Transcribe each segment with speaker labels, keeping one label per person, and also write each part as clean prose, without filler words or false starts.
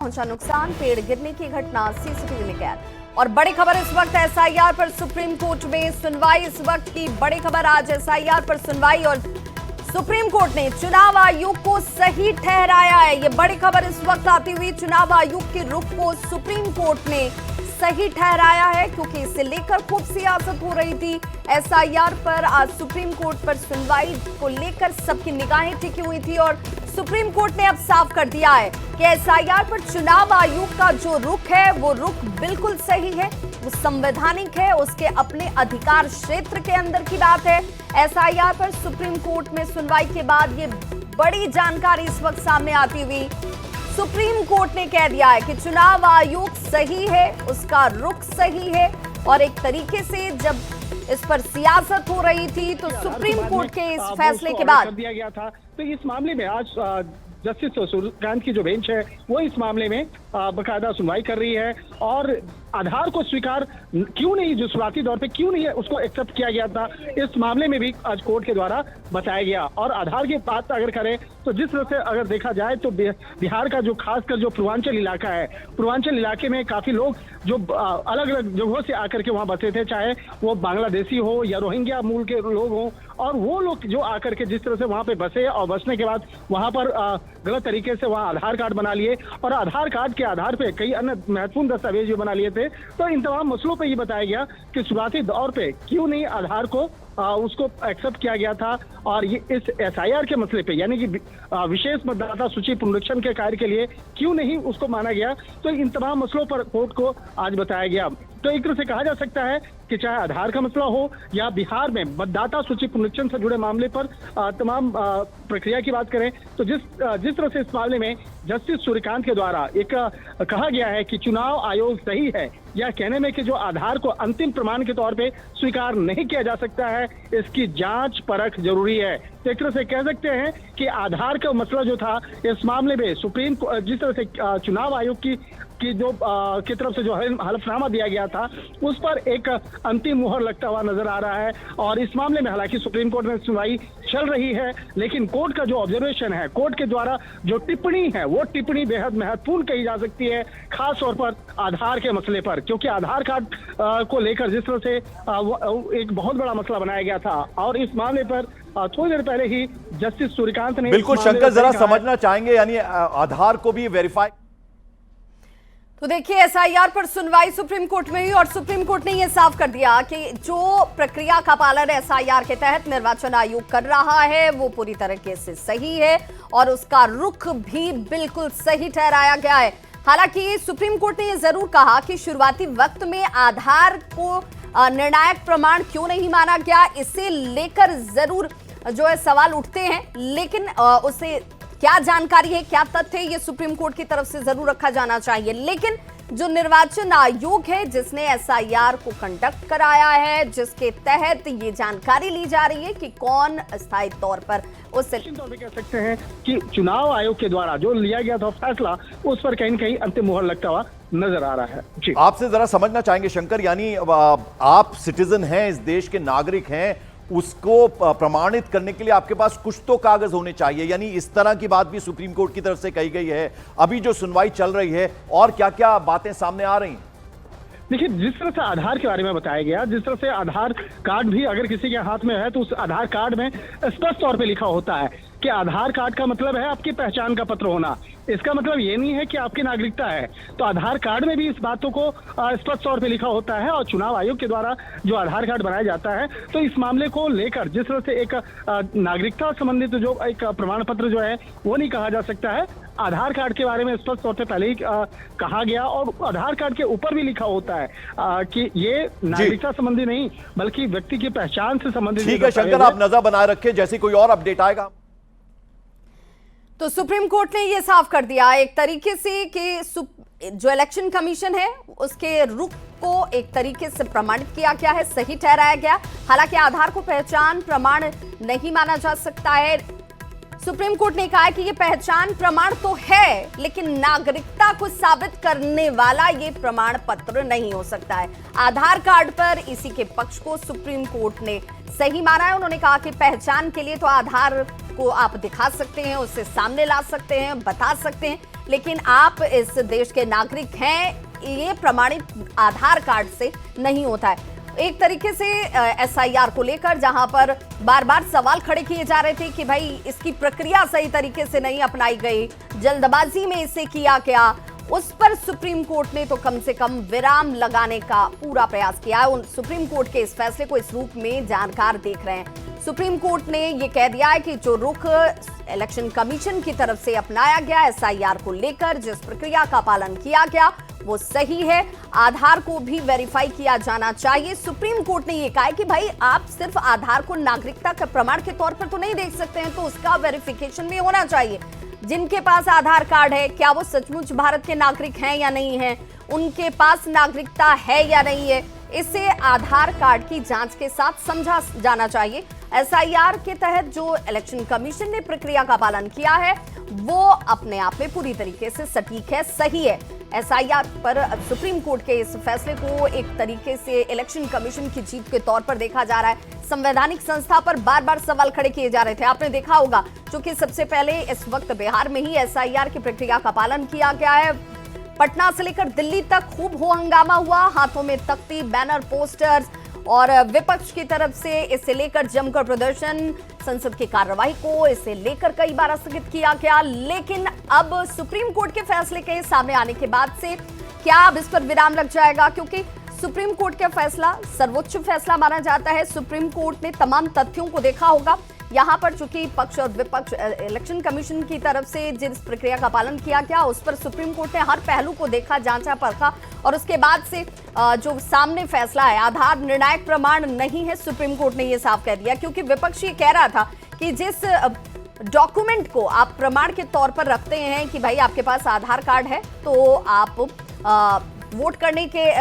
Speaker 1: पहुंचा नुकसान, पेड़ गिरने की घटना सीसीटीवी में कैद। और बड़ी खबर इस वक्त एसआईआर पर सुप्रीम कोर्ट में सुनवाई। इस वक्त की बड़ी खबर, आज एसआईआर पर सुनवाई और सुप्रीम कोर्ट ने चुनाव आयोग को सही ठहराया है। ये बड़ी खबर इस वक्त आती हुई, चुनाव आयोग के रुख को सुप्रीम कोर्ट ने सही ठहराया है, क्योंकि इसे लेकर खूब सियासत हो रही थी। एसआईआर पर आज सुप्रीम कोर्ट पर सुनवाई को लेकर सबकी निगाहें टिकी हुई थी और सुप्रीम कोर्ट ने अब साफ कर दिया है कि एसआईआर पर चुनाव आयोग का जो रुख है वो रुख बिल्कुल सही है, वो संवैधानिक है, उसके अपने अधिकार क्षेत्र के अंदर की बात है। एसआईआर पर सुप्रीम कोर्ट में सुनवाई के बाद ये बड़ी जानकारी इस वक्त सामने आती हुई, सुप्रीम कोर्ट ने कह दिया है कि चुनाव आयोग सही है, उसका रुख सही है। और एक तरीके से जब इस पर सियासत हो रही थी तो सुप्रीम कोर्ट के इस फैसले के बाद
Speaker 2: दिया गया था, तो इस मामले में आज जस्टिस सूर्यकांत की जो बेंच है वो इस मामले में बकायदा सुनवाई कर रही है। और आधार को स्वीकार क्यों नहीं, जो शुरुआती दौर पे क्यों नहीं है उसको एक्सेप्ट किया गया था, इस मामले में भी आज कोर्ट के द्वारा बताया गया। और आधार की बात अगर करें तो जिस तरह से अगर देखा जाए तो बिहार का जो खासकर जो पूर्वांचल इलाका है, पूर्वांचल इलाके में काफी लोग जो अलग अलग जगहों से आकर के वहां बसे थे, चाहे वो बांग्लादेशी हो या रोहिंग्या मूल के लोग हों, और वो लोग जो आकर के जिस तरह से वहां पे बसे और बसने के बाद वहां पर गलत तरीके से वहां आधार कार्ड बना लिए और आधार कार्ड के आधार पे कई अन्य महत्वपूर्ण दस्तावेज भी बना लिए थे। तो इन तमाम मसलों पे ये बताया गया कि शुरुआती दौर पे क्यों नहीं आधार को उसको एक्सेप्ट किया गया था। और ये इस एसआईआर के मसले पे, यानी कि विशेष मतदाता सूची पुनरीक्षण के कार्य के लिए क्यों नहीं उसको माना गया, तो इन तमाम मसलों पर कोर्ट को आज बताया गया। तो एक तरह से कहा जा सकता है कि चाहे आधार का मसला हो या बिहार में मतदाता सूची पुनरीक्षण से जुड़े मामले पर तमाम प्रक्रिया की बात करें, तो जिस तरह से इस मामले में जस्टिस सूर्यकांत के द्वारा एक कहा गया है कि चुनाव आयोग सही है, या कहने में कि जो आधार को अंतिम प्रमाण के तौर पे स्वीकार नहीं किया जा सकता है, इसकी जांच परख जरूरी है। तो एक तरह से कह सकते हैं कि आधार का मसला जो था इस मामले में सुप्रीम जिस तरह से चुनाव आयोग की जो की तरफ से जो हलफनामा दिया गया था उस पर एक अंतिम मुहर लगता हुआ नजर आ रहा है। और इस मामले में हालांकि सुप्रीम कोर्ट में सुनवाई चल रही है, लेकिन कोर्ट का जो ऑब्जर्वेशन है, कोर्ट के द्वारा जो टिप्पणी है, वो टिप्पणी बेहद महत्वपूर्ण कही जा सकती है, खास तौर पर आधार के मसले पर, क्योंकि आधार कार्ड को लेकर जिस तरह से एक बहुत बड़ा मसला बनाया गया था। और इस मामले पर थोड़ी देर पहले ही जस्टिस सूर्यकांत ने
Speaker 3: बिल्कुल शंकर जरा समझना चाहेंगे, यानी आधार को भी वेरीफाई।
Speaker 1: तो देखिए, एसआईआर पर सुनवाई सुप्रीम कोर्ट में हुई और सुप्रीम कोर्ट ने यह साफ कर दिया कि जो प्रक्रिया का पालन एसआईआर के तहत निर्वाचन आयोग कर रहा है वो पूरी तरीके से सही है और उसका रुख भी बिल्कुल सही ठहराया गया है। हालांकि सुप्रीम कोर्ट ने यह जरूर कहा कि शुरुआती वक्त में आधार को निर्णायक प्रमाण क्यों नहीं माना गया, इसे लेकर जरूर जो है सवाल उठते हैं, लेकिन उसे क्या जानकारी है, क्या तथ्य है, ये सुप्रीम कोर्ट की तरफ से जरूर रखा जाना चाहिए। लेकिन जो निर्वाचन आयोग है जिसने एसआईआर को कंडक्ट कराया है, जिसके तहत ये जानकारी ली जा रही है कि कौन अस्थायी तौर पर उससे
Speaker 2: तौर पे कह सकते हैं कि चुनाव आयोग के द्वारा जो लिया गया था फैसला, उस पर कहीं न कहीं अंतिम मुहर लगता हुआ नजर आ रहा है। जी,
Speaker 3: आपसे जरा समझना चाहेंगे शंकर, यानी आप सिटीजन हैं, इस देश के नागरिक हैं, उसको प्रमाणित करने के लिए आपके पास कुछ तो कागज होने चाहिए, यानी इस तरह की बात भी सुप्रीम कोर्ट की तरफ से कही गई है। अभी जो सुनवाई चल रही है और क्या क्या बातें सामने आ रही हैं?
Speaker 2: देखिए, जिस तरह से आधार के बारे में बताया गया, जिस तरह से आधार कार्ड भी अगर किसी के हाथ में है तो उस आधार कार्ड में स्पष्ट तौर पे लिखा होता है कि आधार कार्ड का मतलब है आपकी पहचान का पत्र होना, इसका मतलब ये नहीं है कि आपकी नागरिकता है। तो आधार कार्ड में भी इस बातों को स्पष्ट तौर पे लिखा होता है। और चुनाव आयोग के द्वारा जो आधार कार्ड बनाया जाता है, तो इस मामले को लेकर जिस तरह से एक नागरिकता संबंधित जो एक प्रमाण पत्र जो है वो नहीं कहा जा सकता है, आधार कार्ड के बारे में स्पष्ट तौर पे पहले ही कहा गया। और आधार कार्ड के ऊपर भी लिखा होता है कि ये नागरिकता संबंधी नहीं बल्कि व्यक्ति की पहचान से संबंधित।
Speaker 3: ठीक है शंकर, आप नजर बनाए रखें, जैसे कोई और अपडेट आएगा।
Speaker 1: तो सुप्रीम कोर्ट ने यह साफ कर दिया एक तरीके से कि जो इलेक्शन कमीशन है उसके रुख को एक तरीके से प्रमाणित किया गया है, सही ठहराया गया। हालांकि आधार को पहचान प्रमाण नहीं माना जा सकता है। सुप्रीम कोर्ट ने कहा कि ये पहचान प्रमाण तो है, लेकिन नागरिकता को साबित करने वाला ये प्रमाण पत्र नहीं हो सकता है। आधार कार्ड पर इसी के पक्ष को सुप्रीम कोर्ट ने सही माना है। उन्होंने कहा कि पहचान के लिए तो आधार को आप दिखा सकते हैं, उससे सामने ला सकते हैं, बता सकते हैं, लेकिन आप इस देश के नागरिक हैं, ये प्रमाणित आधार कार्ड से नहीं होता है। एक तरीके से एसआईआर को लेकर जहां पर बार बार सवाल खड़े किए जा रहे थे कि भाई इसकी प्रक्रिया सही तरीके से नहीं अपनाई गई, जल्दबाजी में इसे किया गया, उस पर सुप्रीम कोर्ट ने तो कम से कम विराम लगाने का पूरा प्रयास किया है। सुप्रीम कोर्ट के इस फैसले को इस रूप में जानकार देख रहे हैं। सुप्रीम कोर्ट ने यह कह दिया है कि जो रुख इलेक्शन कमीशन की तरफ से अपनाया गया एसआईआर को लेकर, जिस प्रक्रिया का पालन किया गया वो सही है। आधार को भी वेरीफाई किया जाना चाहिए। सुप्रीम कोर्ट ने यह कहा है कि भाई आप सिर्फ आधार को नागरिकता का प्रमाण के तौर पर तो नहीं देख सकते हैं, तो उसका वेरिफिकेशन भी होना चाहिए। जिनके पास आधार कार्ड है, क्या वो सचमुच भारत के नागरिक हैं या नहीं है, उनके पास नागरिकता है या नहीं है, इसे आधार कार्ड की जांच के साथ समझा जाना चाहिए। एसआईआर के तहत जो इलेक्शन कमीशन ने प्रक्रिया का पालन किया है वो अपने आप में पूरी तरीके से सटीक है, सही है। एसआईआर पर सुप्रीम कोर्ट के इस फैसले को एक तरीके से इलेक्शन कमीशन की जीत के तौर पर देखा जा रहा है। संवैधानिक संस्था पर बार बार सवाल खड़े किए जा रहे थे। आपने देखा होगा क्योंकि सबसे पहले इस वक्त बिहार में ही एसआईआर की प्रक्रिया का पालन किया गया है। पटना से लेकर दिल्ली तक खूब हो हंगामा हुआ, हाथों में तख्ती, बैनर, पोस्टर्स और विपक्ष की तरफ से इसे लेकर जमकर प्रदर्शन, संसद की कार्यवाही को इसे लेकर कई बार स्थगित किया गया। लेकिन अब सुप्रीम कोर्ट के फैसले के सामने आने के बाद से क्या अब इस पर विराम लग जाएगा? क्योंकि सुप्रीम कोर्ट का फैसला सर्वोच्च फैसला माना जाता है। सुप्रीम कोर्ट ने तमाम तथ्यों को देखा होगा। यहाँ पर चूंकि पक्ष और विपक्ष, इलेक्शन कमीशन की तरफ से जिस प्रक्रिया का पालन किया गया उस पर सुप्रीम कोर्ट ने हर पहलू को देखा, जांचा, परखा और उसके बाद से जो सामने फैसला है, आधार निर्णायक प्रमाण नहीं है, सुप्रीम कोर्ट ने ये साफ कह दिया। क्योंकि विपक्ष ये कह रहा था कि जिस डॉक्यूमेंट को आप प्रमाण के तौर पर रखते हैं कि भाई आपके पास आधार कार्ड है तो आप वोट करने के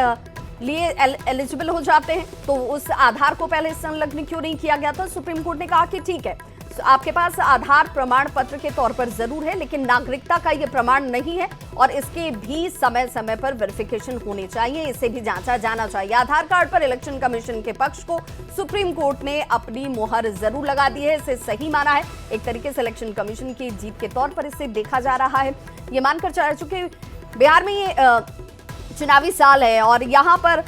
Speaker 1: लिए एलिजिबल हो जाते हैं, तो उस आधार को पहले संलग्न क्यों नहीं किया गया था? सुप्रीम कोर्ट ने कहा कि ठीक है, आपके पास आधार प्रमाण पत्र के तौर पर जरूर है लेकिन नागरिकता का ये प्रमाण नहीं है और इसके भी समय समय पर वेरिफिकेशन होनी चाहिए, इसे भी जांचा जाना चाहिए। आधार कार्ड पर इलेक्शन कमीशन के पक्ष को सुप्रीम कोर्ट ने अपनी मोहर जरूर लगा दी है, इसे सही माना है। एक तरीके से इलेक्शन कमीशन की जीत के तौर पर इसे देखा जा रहा है। ये मानकर चल चुके बिहार में ये चुनावी साल है और यहाँ पर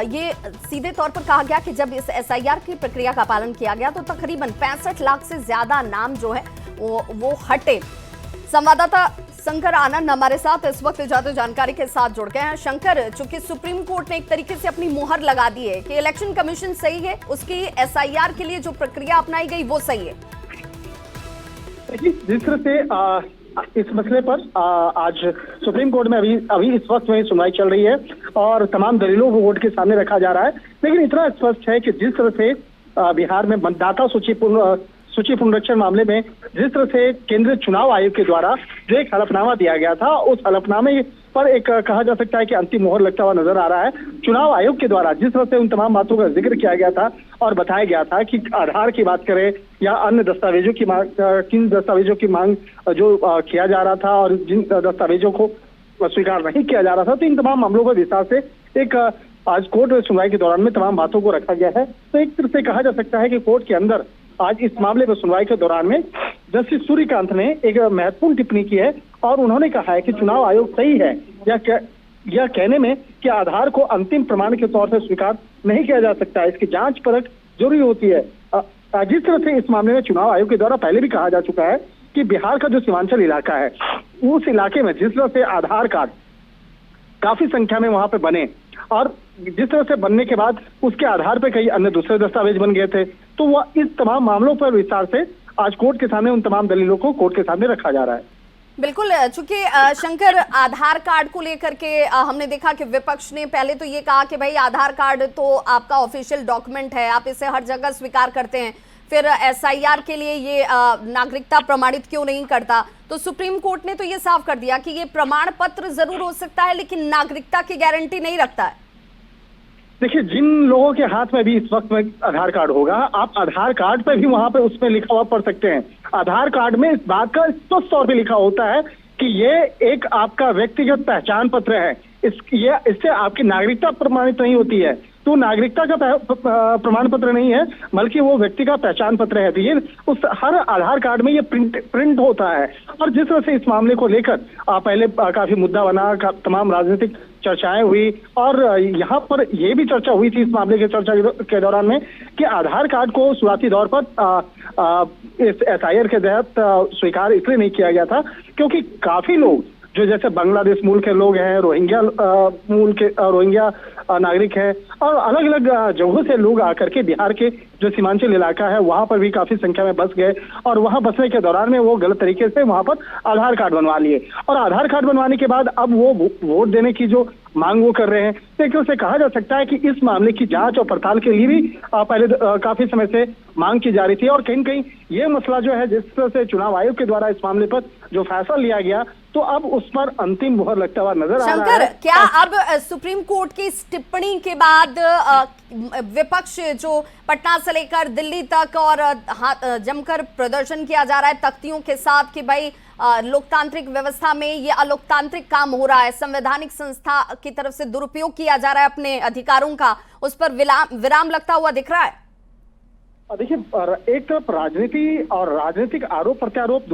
Speaker 1: ये सीधे तौर पर कहा गया कि जब इस एसआईआर की प्रक्रिया का पालन किया गया तो तकरीबन 65 लाख से ज्यादा नाम जो है वो हटे। संवाददाता शंकर आनंद हमारे साथ इस वक्त ज्यादा जानकारी के साथ जुड़ गए हैं। शंकर, चूंकि सुप्रीम कोर्ट ने एक तरीके से अपनी मोहर लगा दी है कि इलेक्शन कमीशन सही है, उसकी एसआईआर के लिए जो प्रक्रिया अपनाई गई वो सही है।
Speaker 2: जिस तरह से इस मसले पर आज सुप्रीम कोर्ट में अभी इस वक्त में सुनवाई चल रही है और तमाम दलीलों को कोर्ट के सामने रखा जा रहा है। लेकिन इतना स्पष्ट है कि जिस तरह से बिहार में मतदाता सूची पुनरीक्षण मामले में जिस तरह से केंद्रीय चुनाव आयोग के द्वारा जो एक हलफनामा दिया गया था, उस हलफनामे पर एक कहा जा सकता है कि अंतिम मोहर लगता हुआ नजर आ रहा है। चुनाव आयोग के द्वारा जिस तरह से उन तमाम बातों का जिक्र किया गया था और बताया गया था कि आधार की बात करें या अन्य दस्तावेजों की मांग, किन दस्तावेजों की मांग जो किया जा रहा था और जिन दस्तावेजों को स्वीकार नहीं किया जा रहा था, तो इन तमाम मामलों पर विस्तार से एक आज कोर्ट में सुनवाई के दौरान में तमाम बातों को रखा गया है। तो एक तरह से कहा जा सकता है कि कोर्ट के अंदर आज इस मामले पर सुनवाई के दौरान में जस्टिस सूर्यकांत ने एक महत्वपूर्ण टिप्पणी की है और उन्होंने कहा है कि चुनाव आयोग सही है यह कहने में कि आधार को अंतिम प्रमाण के तौर पर स्वीकार नहीं किया जा सकता, इसकी जांच परख जरूरी होती है। जिस तरह से इस मामले में चुनाव आयोग के द्वारा पहले भी कहा जा चुका है कि बिहार का जो सीमांचल इलाका है उस इलाके में जिस तरह से आधार कार्ड काफी संख्या में वहां पे बने और जिस तरह से बनने के बाद उसके आधार पर कई अन्य दूसरे दस्तावेज बन गए थे, तो वह इस तमाम मामलों पर विस्तार से आज कोर्ट के सामने उन तमाम दलीलों को कोर्ट के सामने रखा जा रहा है।
Speaker 1: बिल्कुल, चूंकि शंकर, आधार कार्ड को लेकर के हमने देखा कि विपक्ष ने पहले तो ये कहा कि भाई आधार कार्ड तो आपका ऑफिशियल डॉक्यूमेंट है, आप इसे हर जगह स्वीकार करते हैं, फिर एसआईआर के लिए ये नागरिकता प्रमाणित क्यों नहीं करता? तो सुप्रीम कोर्ट ने तो ये साफ कर दिया कि ये प्रमाण पत्र जरूर हो सकता है लेकिन नागरिकता की गारंटी नहीं रखता है।
Speaker 2: देखिए, जिन लोगों के हाथ में भी इस वक्त में आधार कार्ड होगा, आप आधार कार्ड पे भी वहां पे उसमें लिखा हुआ पढ़ सकते हैं। आधार कार्ड में इस बात का स्पष्ट तौर पे लिखा होता है कि ये एक आपका व्यक्तिगत पहचान पत्र है, इससे आपकी नागरिकता प्रमाणित नहीं होती है। तो नागरिकता का प्रमाण पत्र नहीं है, बल्कि वो व्यक्ति का पहचान पत्र है। तो ये उस हर आधार कार्ड में ये प्रिंट होता है। और जिस तरह से इस मामले को लेकर पहले काफी मुद्दा बना, तमाम राजनीतिक चर्चाएं हुई, और यहाँ पर यह भी चर्चा हुई थी इस मामले के चर्चा के दौरान में कि आधार कार्ड को शुरुआती दौर पर इस SIR के तहत स्वीकार इसलिए नहीं किया गया था क्योंकि काफी लोग जो जैसे बांग्लादेश मूल के लोग हैं, रोहिंग्या नागरिक हैं, और अलग अलग जगहों से लोग आकर के बिहार के जो सीमांचल इलाका है वहां पर भी काफी संख्या में बस गए, और वहां बसने के दौरान में वो गलत तरीके से वहां पर आधार कार्ड बनवा लिए, और आधार कार्ड बनवाने के बाद अब वो वोट देने की जो मांग वो कर रहे हैं। तो एक तरह से कहा जा सकता है कि इस मामले की जांच और पड़ताल के लिए भी पहले काफी समय से मांग की जा रही थी, और कहीं न कहीं ये मसला जो है, जिस तरह से चुनाव आयोग के द्वारा इस मामले पर जो फैसला लिया गया, तो अब उस पर अंतिम मुहर लगता हुआ नजर आ रहा है।
Speaker 1: शंकर, क्या अब सुप्रीम कोर्ट की इस टिप्पणी के बाद विपक्ष जो पटना से लेकर दिल्ली तक और जमकर प्रदर्शन किया जा रहा है तख्तियों के साथ कि भाई लोकतांत्रिक व्यवस्था में ये अलोकतांत्रिक काम हो रहा है, संवैधानिक संस्था की तरफ से दुरुपयोग किया जा रहा है अपने अधिकारों का, उस पर विराम लगता हुआ दिख रहा है?
Speaker 2: देखिए, एक तरफ राजनीति और राजनीतिक आरोप प्रत्यारोप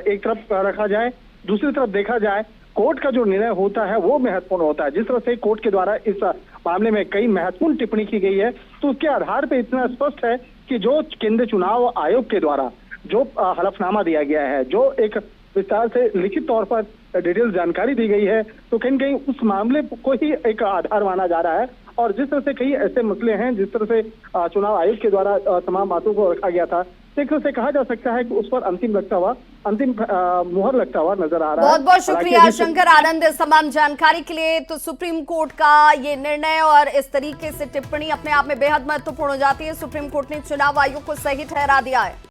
Speaker 2: एक तरफ रखा जाए, दूसरी तरफ देखा जाए कोर्ट का जो निर्णय होता है वो महत्वपूर्ण होता है। जिस तरह से कोर्ट के द्वारा इस मामले में कई महत्वपूर्ण टिप्पणी की गई है, तो उसके आधार पर इतना स्पष्ट है कि जो केंद्रीय चुनाव आयोग के द्वारा जो हलफनामा दिया गया है, जो एक विस्तार से लिखित तौर पर डिटेल जानकारी दी गई है, तो कहीं कहीं उस मामले को ही एक आधार माना जा रहा है। और जिस तरह से कई ऐसे मसले हैं, जिस तरह से चुनाव आयोग के द्वारा तमाम बातों को रखा गया था, एक तरह से कहा जा सकता है कि उस पर अंतिम मुहर लगता हुआ नजर आ रहा है।
Speaker 1: बहुत बहुत शुक्रिया शंकर आनंद इस तमाम जानकारी के लिए। तो सुप्रीम कोर्ट का ये निर्णय और इस तरीके से टिप्पणी अपने आप में बेहद महत्वपूर्ण हो जाती है। सुप्रीम कोर्ट ने चुनाव आयोग को सही ठहरा दिया है।